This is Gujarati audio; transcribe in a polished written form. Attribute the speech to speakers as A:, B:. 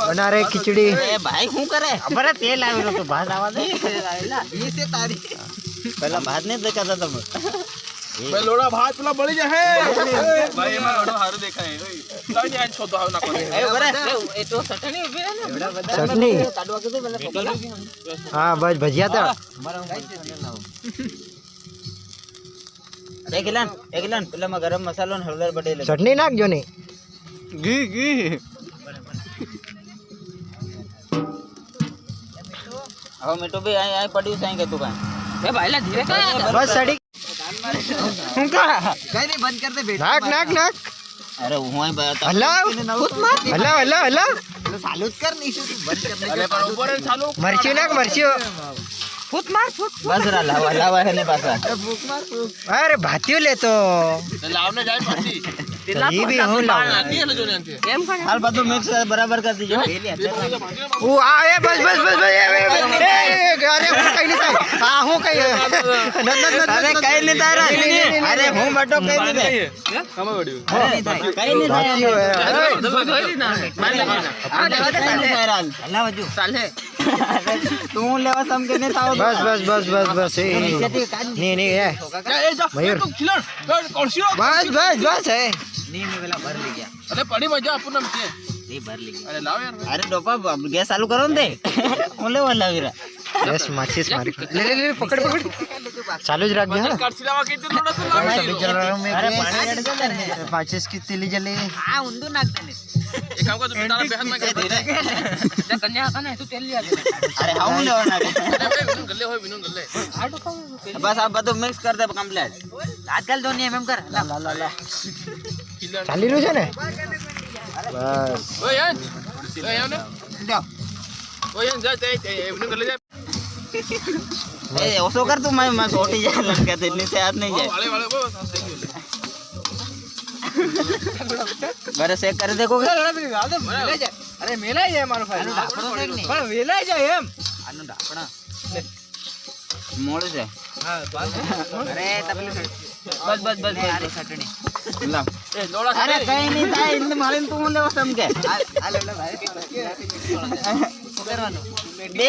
A: बना रहे खिचड़ी।
B: ए भाई શું કરે ખબર તેલ આવેલો તો ભાત આવા દે ઈ છે તારી પેલા ભાત ને દેખાતા તમે
C: ભાઈ લોડા ભાત પેલા બળી જાય ભાઈ એમાં લોડો હારું દેખાય ઓય તાઈ આજ છો તો આવ ના કરે
B: એ બરે એ તો ચટણી ઉભી રહે ને
A: ચટણી
B: કાઢવા કીધું પેલા છોકરા
A: हाँ बस भजिया था।
B: એક ગિલાન પેલા માં ગરમ મસાલો ને હળદર બટેલ
A: चटनी नाख जो नहीं
B: ઘી ઘી હવે મીઠું બી આ પડ્યું સાઈ કે તું કાઈ એ ભાઈલા ધીરે કર
A: बस सड़ी
B: હું કા
A: कहीं नहीं बंद कर दे नाक नाक नाक
B: અરે હું અહીં બતા
A: हला हला हला हला
B: ચાલુ જ કર નહીં શું બંધ કરને
C: અરે પણ ઉપર જ ચાલુ
A: मर्ची नाक मर्ची
B: બસ રા લાવા હે ને પાછા
A: अरे भातियो ले तो
C: લાવને જાય પાછી
A: ये भी हूँ लाओ
C: નાખી એટલે જોને અંતે
B: કેમ હાલ બધું મિક્સ બરાબર કરી દીજો
A: वो आए बस बस बस बस अरे हूँ कहीं नहीं था हाँ हूँ कहीं
B: અરે કઈ નહીં તારા અરે હું બટો કઈ નહીં દે
C: કમે વડ્યું
B: કઈ નહીં
A: भातियो है
B: અલ્લાહ વજુ ચાલે તું લેવા સમ કે ને તાવ
A: बस बस बस बस बस नहीं नहीं है
C: એ જા
A: મયુર.
C: ખિલણ કોણસીઓ
A: बस बस बस है
B: ની મે પેલા ભર લઈ ગયા
C: અરે પડી મજા પૂનમ છે
B: એ ભર લઈ ગયા
C: અરે લાવ યાર
B: અરે ડોપા ગેસ ચાલુ કરો ને તે હું લેવા લાવી રા
A: बस माचिस मारी ले ले ले पकड़ पकड़ चालू ज रख दिया
C: કારસીલાવા કીધું થોડા તો લાવ
A: सभी जल रहा हूँ मैं
B: અરે પાણી રેડ કર ને
A: माचिस की तिली जले
B: આ ઊંધું નાખ દે ને
C: એક કામ કર તું બેટા બેહાન માં કે
B: ધીરે
D: તે કન્યા કને તું તેલ લ્યા
B: અરે હા હું લેવા નાખ
C: અરે વિનુ ગલ્લે હોય વિનુ ગલ્લે
B: બસ આ બધું મિક્સ કર દે કમ્પ્લીટ આજકાલ તો નહીં એમ કર લા લા લા
C: ખિલણ
A: चाली रू है ना बस
C: ઓય યાર ઓય આવ ને
B: લ્યો
C: ઓય યાર જા તે વિનુ ગલ્લે જા
B: એ ઓસો કર તું मैं छोटी जा लड़का तो इतनी से हाथ नहीं जाए
C: વાળે વાળે બસ થઈ ગયું
B: बरे चेक कर देखो
D: અરે મેલાઈ જાય મારો ભાઈ
B: ढाकणो देख नहीं
D: પણ વેલાઈ જાય એમ
B: આનો ઢાકણા મોડ છે અરે તપલી બસ બસ બસ આરી ચટણી લા
C: એ લોડા
B: અરે કઈ નહીં થાય ઇન મારીને તું લેવા સમ કે
D: આ લે ભાઈ
B: કરવાનું બે